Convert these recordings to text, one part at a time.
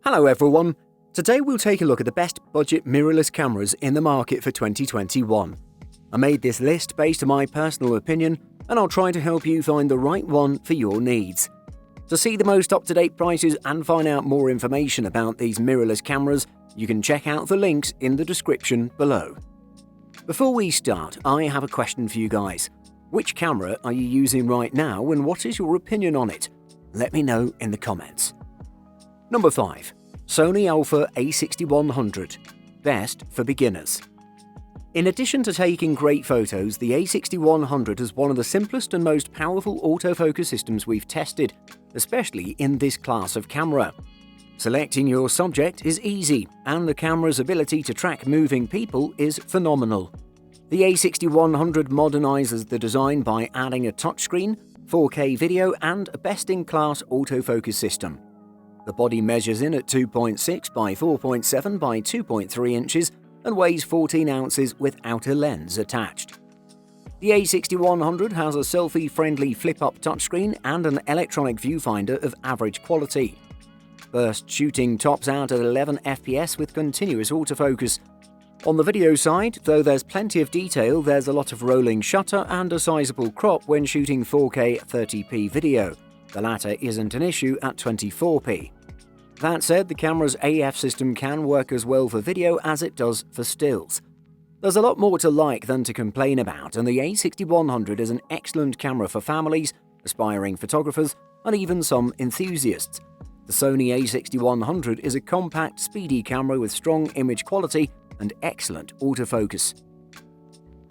Hello everyone! Today we'll take a look at the best budget mirrorless cameras in the market for 2021. I made this list based on my personal opinion, and I'll try to help you find the right one for your needs. To see the most up-to-date prices and find out more information about these mirrorless cameras, you can check out the links in the description below. Before we start, I have a question for you guys. Which camera are you using right now and what is your opinion on it? Let me know in the comments. Number 5. Sony Alpha A6100. Best for beginners. In addition to taking great photos, the A6100 is one of the simplest and most powerful autofocus systems we've tested, especially in this class of camera. Selecting your subject is easy, and the camera's ability to track moving people is phenomenal. The A6100 modernizes the design by adding a touchscreen, 4K video, and a best-in-class autofocus system. The body measures in at 2.6 by 4.7 by 2.3 inches and weighs 14 ounces without a lens attached. The A6100 has a selfie-friendly flip-up touchscreen and an electronic viewfinder of average quality. Burst shooting tops out at 11 FPS with continuous autofocus. On the video side, though there's plenty of detail, there's a lot of rolling shutter and a sizable crop when shooting 4K 30p video. The latter isn't an issue at 24p. That said, the camera's AF system can work as well for video as it does for stills. There's a lot more to like than to complain about, and the A6100 is an excellent camera for families, aspiring photographers, and even some enthusiasts. The Sony A6100 is a compact, speedy camera with strong image quality and excellent autofocus.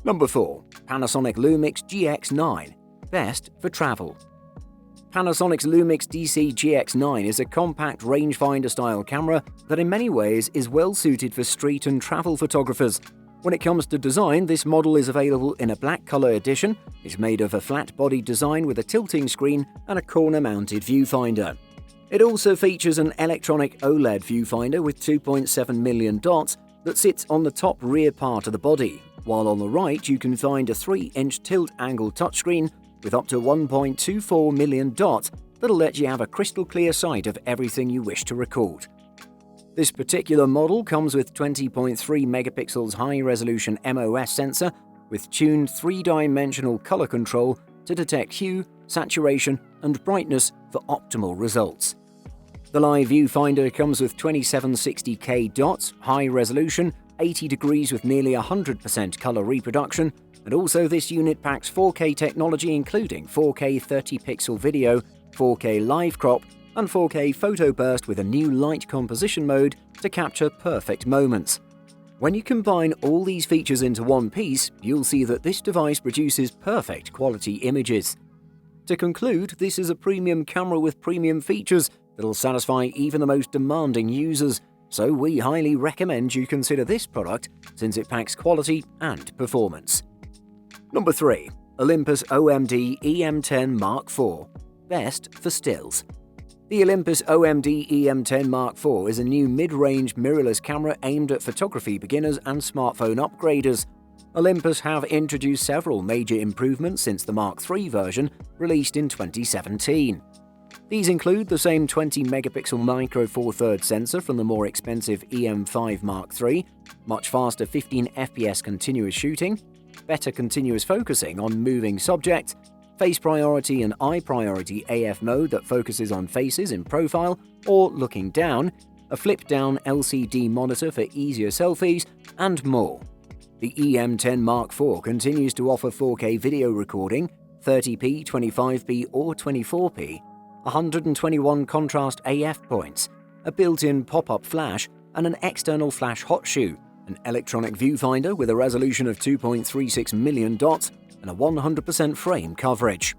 Number 4. Panasonic Lumix GX9. Best for travel. Panasonic's Lumix DC GX9 is a compact rangefinder-style camera that in many ways is well suited for street and travel photographers. When it comes to design, this model is available in a black color edition. It's made of a flat-body design with a tilting screen and a corner-mounted viewfinder. It also features an electronic OLED viewfinder with 2.7 million dots that sits on the top rear part of the body, while on the right you can find a 3-inch tilt-angle touchscreen with up to 1.24 million dots that'll let you have a crystal clear sight of everything you wish to record. This particular model comes with 20.3 megapixels high-resolution MOS sensor with tuned 3-dimensional color control to detect hue, saturation, and brightness for optimal results. The live viewfinder comes with 2760K dots, high resolution, 80 degrees with nearly 100% color reproduction, and also this unit packs 4K technology including 4K 30-pixel video, 4K live crop, and 4K photo burst with a new light composition mode to capture perfect moments. When you combine all these features into one piece, you'll see that this device produces perfect quality images. To conclude, this is a premium camera with premium features that'll satisfy even the most demanding users, so we highly recommend you consider this product since it packs quality and performance. Number 3. Olympus OMD EM10 Mark IV. Best for stills. The Olympus OMD EM10 Mark IV is a new mid-range mirrorless camera aimed at photography beginners and smartphone upgraders. Olympus have introduced several major improvements since the Mark III version released in 2017. These include the same 20-megapixel Micro Four Thirds sensor from the more expensive EM5 Mark III, much faster 15 FPS continuous shooting, better continuous focusing on moving subjects, face priority and eye priority AF mode that focuses on faces in profile or looking down, a flip-down LCD monitor for easier selfies, and more. The EM10 Mark IV continues to offer 4K video recording, 30p, 25p or 24p, 121 contrast AF points, a built-in pop-up flash, and an external flash hot shoe, an electronic viewfinder with a resolution of 2.36 million dots, and a 100% frame coverage.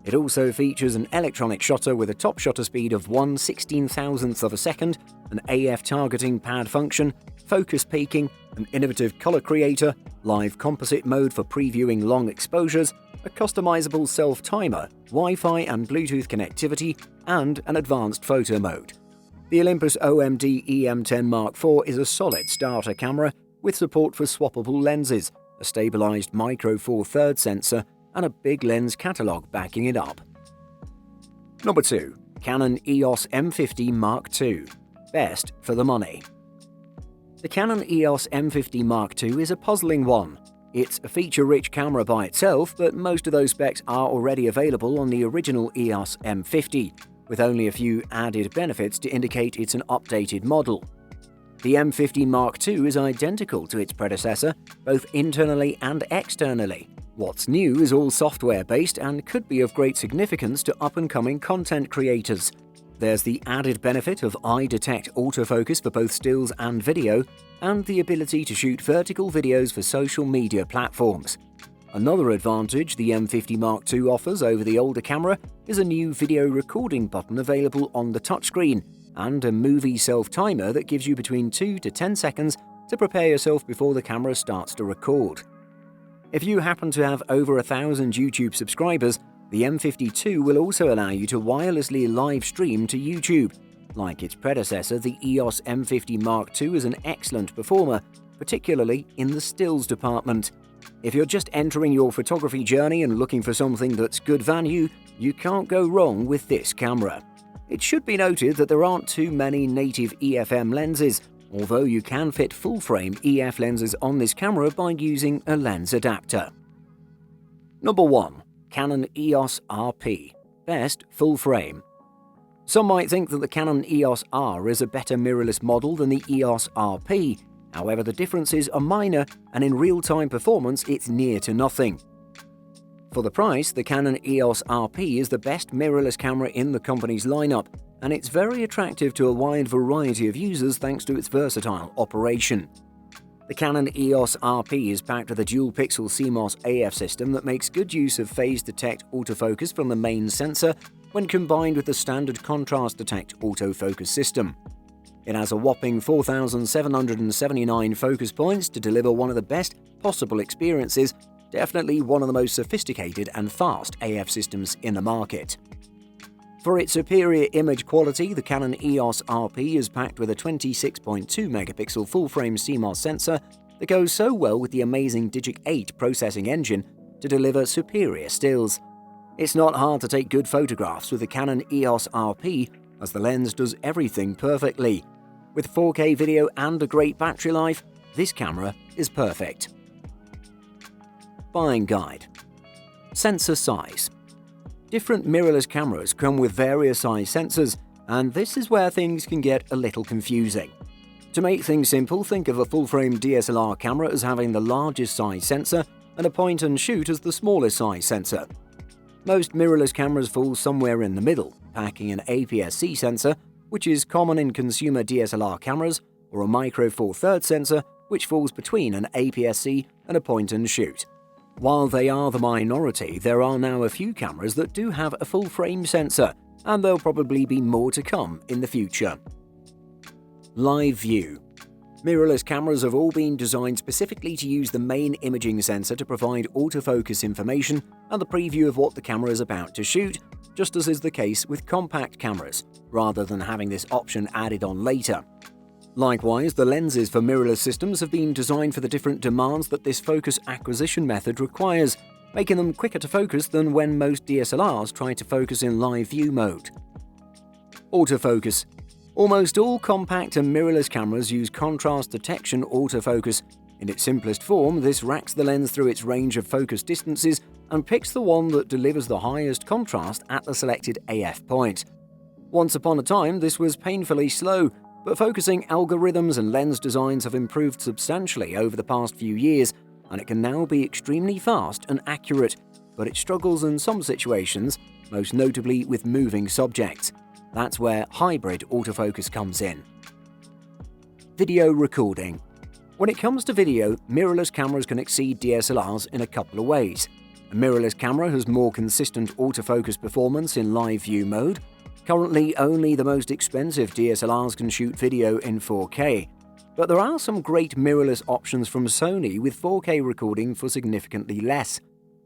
It also features an electronic shutter with a top shutter speed of 1/16,000th of a second, an AF targeting pad function, focus peaking, an innovative color creator, live composite mode for previewing long exposures, a customizable self-timer, Wi-Fi and Bluetooth connectivity, and an advanced photo mode. The Olympus OMD EM10 Mark IV is a solid starter camera with support for swappable lenses, a stabilized Micro Four Thirds sensor, and a big lens catalog backing it up. Number 2. Canon EOS M50 Mark II. best for the money. The Canon EOS M50 Mark II is a puzzling one. It's a feature-rich camera by itself, but most of those specs are already available on the original EOS M50, with only a few added benefits to indicate it's an updated model. The M50 Mark II is identical to its predecessor, both internally and externally. What's new is all software-based and could be of great significance to up-and-coming content creators. There's the added benefit of eye detect autofocus for both stills and video, and the ability to shoot vertical videos for social media platforms. Another advantage the M50 Mark II offers over the older camera is a new video recording button available on the touchscreen, and a movie self-timer that gives you between 2 to 10 seconds to prepare yourself before the camera starts to record. If you happen to have over 1,000 YouTube subscribers, the M52 will also allow you to wirelessly live stream to YouTube. Like its predecessor, the EOS M50 Mark II is an excellent performer, particularly in the stills department. If you're just entering your photography journey and looking for something that's good value, you can't go wrong with this camera. It should be noted that there aren't too many native EFM lenses, although you can fit full-frame EF lenses on this camera by using a lens adapter. Number 1. Canon EOS RP. Best full frame. Some might think that the Canon EOS R is a better mirrorless model than the EOS RP, however the differences are minor and in real-time performance it's near to nothing. For the price, the Canon EOS RP is the best mirrorless camera in the company's lineup, and it's very attractive to a wide variety of users thanks to its versatile operation. The Canon EOS RP is packed with a dual-pixel CMOS AF system that makes good use of phase detect autofocus from the main sensor when combined with the standard contrast detect autofocus system. It has a whopping 4,779 focus points to deliver one of the best possible experiences, definitely one of the most sophisticated and fast AF systems in the market. For its superior image quality, the Canon EOS RP is packed with a 26.2 megapixel full-frame CMOS sensor that goes so well with the amazing Digic 8 processing engine to deliver superior stills. It's not hard to take good photographs with the Canon EOS RP, as the lens does everything perfectly. With 4K video and a great battery life, this camera is perfect. Buying guide. Sensor size. Different mirrorless cameras come with various size sensors, and this is where things can get a little confusing. To make things simple, think of a full-frame DSLR camera as having the largest size sensor and a point-and-shoot as the smallest size sensor. Most mirrorless cameras fall somewhere in the middle, packing an APS-C sensor, which is common in consumer DSLR cameras, or a micro four thirds sensor, which falls between an APS-C and a point-and-shoot. While they are the minority, there are now a few cameras that do have a full-frame sensor, and there'll probably be more to come in the future. Live view. Mirrorless cameras have all been designed specifically to use the main imaging sensor to provide autofocus information and the preview of what the camera is about to shoot, just as is the case with compact cameras, rather than having this option added on later. Likewise, the lenses for mirrorless systems have been designed for the different demands that this focus acquisition method requires, making them quicker to focus than when most DSLRs try to focus in live view mode. Autofocus. Almost all compact and mirrorless cameras use contrast detection autofocus. In its simplest form, this racks the lens through its range of focus distances and picks the one that delivers the highest contrast at the selected AF point. Once upon a time, this was painfully slow, but focusing algorithms and lens designs have improved substantially over the past few years, and it can now be extremely fast and accurate, but it struggles in some situations, most notably with moving subjects. That's where hybrid autofocus comes in. Video recording. When it comes to video, mirrorless cameras can exceed DSLRs in a couple of ways. A mirrorless camera has more consistent autofocus performance in live view mode. Currently, only the most expensive DSLRs can shoot video in 4K, but there are some great mirrorless options from Sony with 4K recording for significantly less.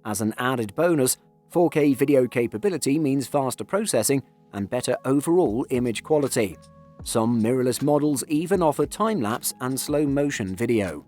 As an added bonus, 4K video capability means faster processing and better overall image quality. Some mirrorless models even offer time-lapse and slow-motion video.